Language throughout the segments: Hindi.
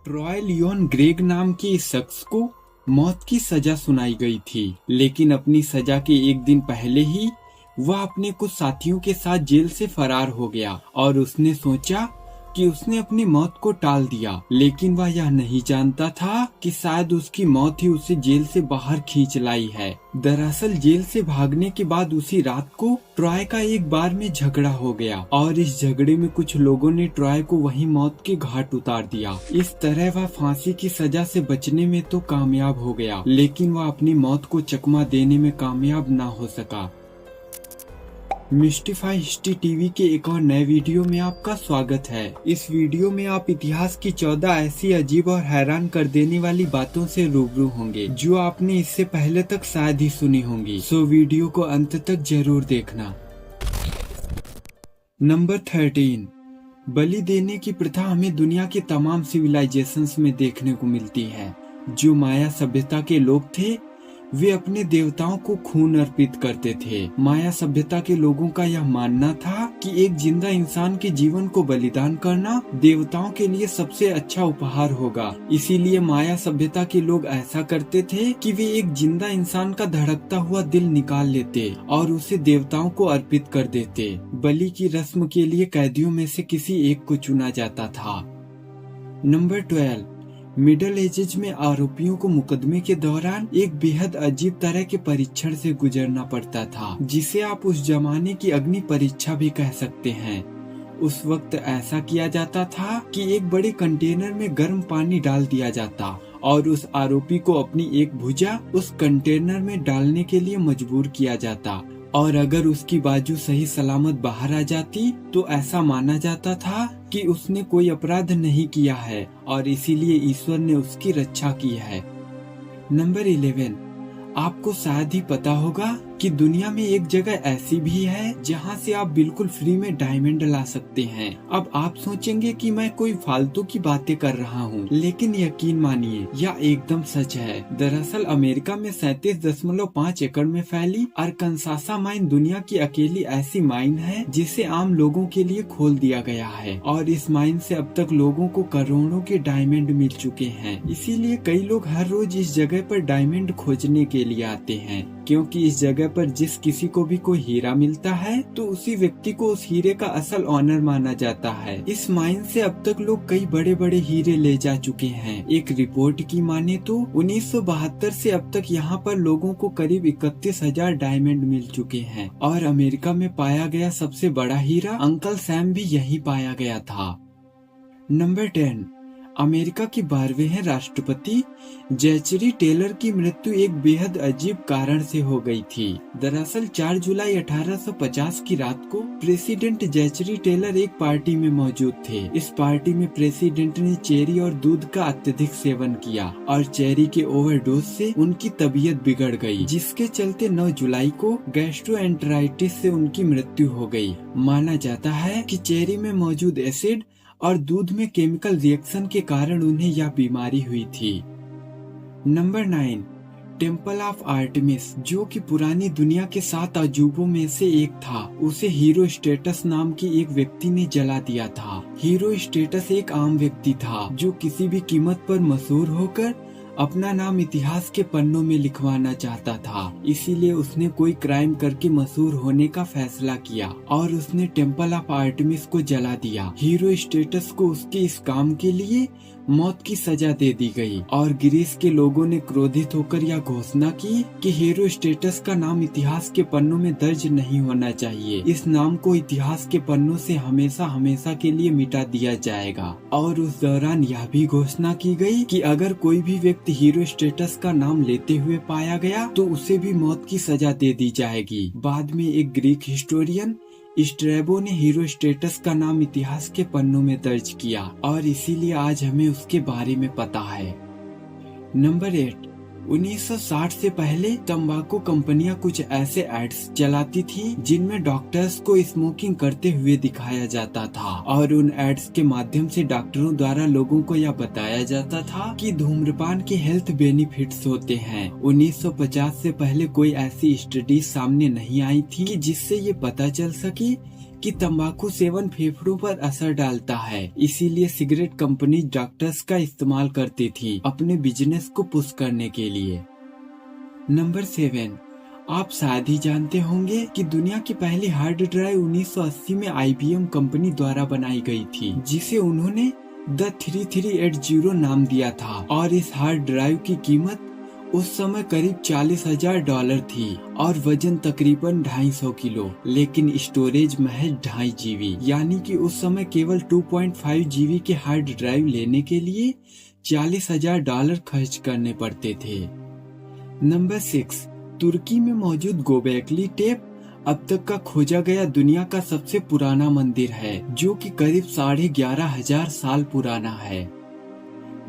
ट्रॉय लियोन ग्रेग नाम के इस शख्स को मौत की सजा सुनाई गई थी, लेकिन अपनी सजा के एक दिन पहले ही वह अपने कुछ साथियों के साथ जेल से फरार हो गया और उसने सोचा कि उसने अपनी मौत को टाल दिया, लेकिन वह यह नहीं जानता था कि शायद उसकी मौत ही उसे जेल से बाहर खींच लाई है। दरअसल जेल से भागने के बाद उसी रात को ट्रॉय का एक बार में झगड़ा हो गया और इस झगड़े में कुछ लोगों ने ट्रॉय को वहीं मौत के घाट उतार दिया। इस तरह वह फांसी की सजा से बचने में तो कामयाब हो गया, लेकिन वह अपनी मौत को चकमा देने में कामयाब न हो सका। मिस्टिफाई हिस्ट्री टीवी के एक और नए वीडियो में आपका स्वागत है। इस वीडियो में आप इतिहास की 14 ऐसी अजीब और हैरान कर देने वाली बातों से रूबरू होंगे जो आपने इससे पहले तक शायद ही सुनी होंगी। सो वीडियो को अंत तक जरूर देखना। नंबर 13, बलि देने की प्रथा हमें दुनिया के तमाम सिविलाइजेशंस में देखने को मिलती है। जो माया सभ्यता के लोग थे वे अपने देवताओं को खून अर्पित करते थे। माया सभ्यता के लोगों का यह मानना था कि एक जिंदा इंसान के जीवन को बलिदान करना देवताओं के लिए सबसे अच्छा उपहार होगा। इसीलिए माया सभ्यता के लोग ऐसा करते थे कि वे एक जिंदा इंसान का धड़कता हुआ दिल निकाल लेते और उसे देवताओं को अर्पित कर देते। बलि की रस्म के लिए कैदियों में से किसी एक को चुना जाता था। नंबर 12, मिडल एजेज में आरोपियों को मुकदमे के दौरान एक बेहद अजीब तरह के परीक्षण से गुजरना पड़ता था, जिसे आप उस जमाने की अग्नि परीक्षा भी कह सकते हैं। उस वक्त ऐसा किया जाता था कि एक बड़े कंटेनर में गर्म पानी डाल दिया जाता और उस आरोपी को अपनी एक भुजा उस कंटेनर में डालने के लिए मजबूर किया जाता और अगर उसकी बाजू सही सलामत बाहर आ जाती तो ऐसा माना जाता था कि उसने कोई अपराध नहीं किया है और इसीलिए ईश्वर ने उसकी रक्षा की है। नंबर 11, आपको शायद ही पता होगा कि दुनिया में एक जगह ऐसी भी है जहां से आप बिल्कुल फ्री में डायमंड ला सकते हैं। अब आप सोचेंगे कि मैं कोई फालतू की बातें कर रहा हूं, लेकिन यकीन मानिए यह एकदम सच है। दरअसल अमेरिका में 37.5 एकड़ में फैली अरकानसास माइन दुनिया की अकेली ऐसी माइन है जिसे आम लोगों के लिए खोल दिया गया है और इस माइन से अब तक लोगों को करोड़ों के डायमंड मिल चुके हैं। इसीलिए कई लोग हर रोज इस जगह पर डायमंड खोजने के लिए आते हैं, क्योंकि इस जगह पर जिस किसी को भी कोई हीरा मिलता है तो उसी व्यक्ति को उस हीरे का असल ऑनर माना जाता है। इस माइन से अब तक लोग कई बड़े बड़े हीरे ले जा चुके हैं। एक रिपोर्ट की माने तो 1972 से अब तक यहाँ पर लोगों को करीब 31,000 डायमंड मिल चुके हैं और अमेरिका में पाया गया सबसे बड़ा हीरा अंकल सैम भी यही पाया गया था। नंबर 10, अमेरिका की 12वें राष्ट्रपति जैचरी टेलर की मृत्यु एक बेहद अजीब कारण से हो गई थी। दरअसल 4 जुलाई 1850 की रात को प्रेसिडेंट जैचरी टेलर एक पार्टी में मौजूद थे। इस पार्टी में प्रेसिडेंट ने चेरी और दूध का अत्यधिक सेवन किया और चेरी के ओवरडोज से उनकी तबीयत बिगड़ गई, जिसके चलते 9 जुलाई को गैस्ट्रोएंटेराइटिस से उनकी मृत्यु हो गई। माना जाता है कि चेरी में मौजूद एसिड और दूध में केमिकल रिएक्शन के कारण उन्हें यह बीमारी हुई थी। नंबर 9, टेम्पल ऑफ आर्टेमिस, जो कि पुरानी दुनिया के 7 अजूबों में से एक था, उसे हीरो स्टेटस नाम की एक व्यक्ति ने जला दिया था। हीरो स्टेटस एक आम व्यक्ति था जो किसी भी कीमत पर मशहूर होकर अपना नाम इतिहास के पन्नों में लिखवाना चाहता था। इसीलिए उसने कोई क्राइम करके मशहूर होने का फैसला किया और उसने टेम्पल ऑफ आर्टेमिस को जला दिया। हीरो स्टेटस को उसके इस काम के लिए मौत की सजा दे दी गई और ग्रीस के लोगों ने क्रोधित होकर यह घोषणा की कि हीरो स्टेटस का नाम इतिहास के पन्नों में दर्ज नहीं होना चाहिए। इस नाम को इतिहास के पन्नों से हमेशा हमेशा के लिए मिटा दिया जाएगा और उस दौरान यह भी घोषणा की गई कि अगर कोई भी व्यक्ति हीरो स्टेटस का नाम लेते हुए पाया गया तो उसे भी मौत की सजा दे दी जाएगी। बाद में एक ग्रीक हिस्टोरियन स्ट्रैबो ने हीरो स्टेटस का नाम इतिहास के पन्नों में दर्ज किया और इसीलिए आज हमें उसके बारे में पता है। नंबर 8, 1960 से पहले तंबाकू कंपनियां कुछ ऐसे एड्स चलाती थी जिनमें डॉक्टर्स को स्मोकिंग करते हुए दिखाया जाता था और उन एड्स के माध्यम से डॉक्टरों द्वारा लोगों को यह बताया जाता था कि धूम्रपान के हेल्थ बेनिफिट्स होते हैं। 1950 से पहले कोई ऐसी स्टडी सामने नहीं आई थी कि जिससे ये पता चल सके कि तंबाकू सेवन फेफड़ों पर असर डालता है, इसीलिए सिगरेट कंपनी डॉक्टर्स का इस्तेमाल करती थी अपने बिजनेस को पुश करने के लिए। नंबर 7, आप शायद ही जानते होंगे कि दुनिया की पहली हार्ड ड्राइव 1980 में IBM कंपनी द्वारा बनाई गई थी, जिसे उन्होंने द 3380 नाम दिया था और इस हार्ड ड्राइव की कीमत उस समय करीब $40,000 थी और वजन तकरीबन 250 किलो, लेकिन स्टोरेज महज 2.5 GB, यानी कि उस समय केवल 2.5 GB के हार्ड ड्राइव लेने के लिए $40,000 खर्च करने पड़ते थे। नंबर 6, तुर्की में मौजूद गोबेकली टेप अब तक का खोजा गया दुनिया का सबसे पुराना मंदिर है, जो कि करीब 11,500 साल पुराना है।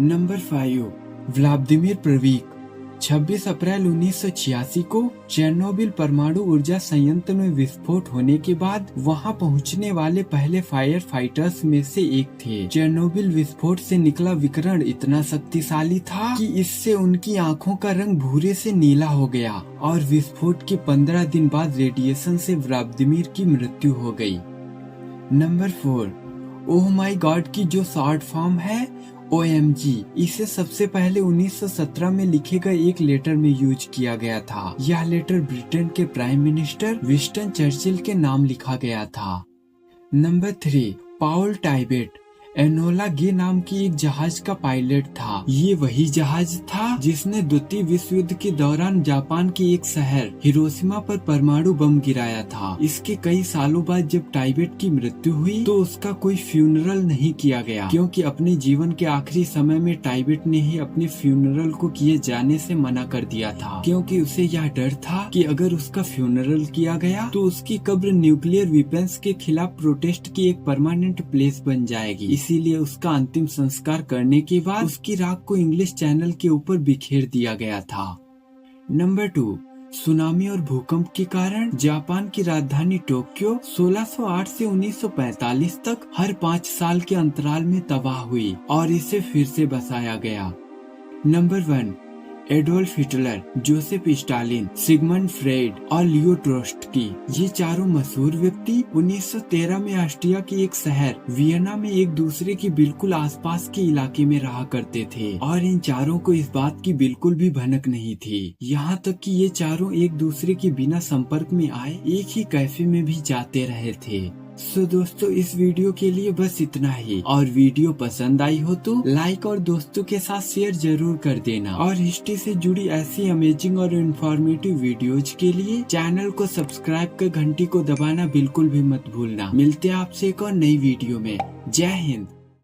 नंबर 5, व्लादिमीर प्रवीक 26 अप्रैल 1986 को चेरनोबिल परमाणु ऊर्जा संयंत्र में विस्फोट होने के बाद वहां पहुंचने वाले पहले फायर फाइटर्स में से एक थे। चेरनोबिल विस्फोट से निकला विकिरण इतना शक्तिशाली था कि इससे उनकी आंखों का रंग भूरे से नीला हो गया और विस्फोट के 15 दिन बाद रेडिएशन से व्लादिमीर की मृत्यु हो गई। नंबर 4, ओह माई गॉड की जो शॉर्ट फॉर्म है OMG, इसे सबसे पहले 1917 में लिखे गए एक लेटर में यूज किया गया था। यह लेटर ब्रिटेन के प्राइम मिनिस्टर विंस्टन चर्चिल के नाम लिखा गया था। नंबर 3, पाउल टाइबेट एनोला गे नाम की एक जहाज का पायलट था। ये वही जहाज था जिसने द्वितीय विश्व युद्ध के दौरान जापान के एक शहर हिरोशिमा पर परमाणु बम गिराया था। इसके कई सालों बाद जब टाइबेट की मृत्यु हुई तो उसका कोई फ्यूनरल नहीं किया गया, क्योंकि अपने जीवन के आखिरी समय में टाइबेट ने ही अपने फ्यूनरल को किए जाने से मना कर दिया था, क्योंकि उसे यह डर था कि अगर उसका फ्यूनरल किया गया तो उसकी कब्र न्यूक्लियर वेपन्स के खिलाफ प्रोटेस्ट की एक परमानेंट प्लेस बन जाएगी। इसीलिए उसका अंतिम संस्कार करने के बाद उसकी राख को इंग्लिश चैनल के ऊपर बिखेर दिया गया था। नंबर 2, सुनामी और भूकंप के कारण जापान की राजधानी टोक्यो 1608 से 1945 तक हर 5 साल के अंतराल में तबाह हुई और इसे फिर से बसाया गया। Number 1, Adolf Hitler, Joseph Stalin, Sigmund Freud और लियो ट्रोट्स्की। ये चारों मशहूर व्यक्ति 1913 में ऑस्ट्रिया के एक शहर वियना में एक दूसरे के बिल्कुल आसपास के इलाके में रहा करते थे और इन चारों को इस बात की बिल्कुल भी भनक नहीं थी। यहाँ तक कि ये चारों एक दूसरे के बिना संपर्क में आए एक ही कैफे में भी जाते रहे थे। सो दोस्तों, इस वीडियो के लिए बस इतना ही, और वीडियो पसंद आई हो तो लाइक और दोस्तों के साथ शेयर जरूर कर देना, और हिस्ट्री से जुड़ी ऐसी अमेजिंग और इन्फॉर्मेटिव वीडियोज के लिए चैनल को सब्सक्राइब कर घंटी को दबाना बिल्कुल भी मत भूलना। मिलते हैं आपसे एक और नई वीडियो में। जय हिंद।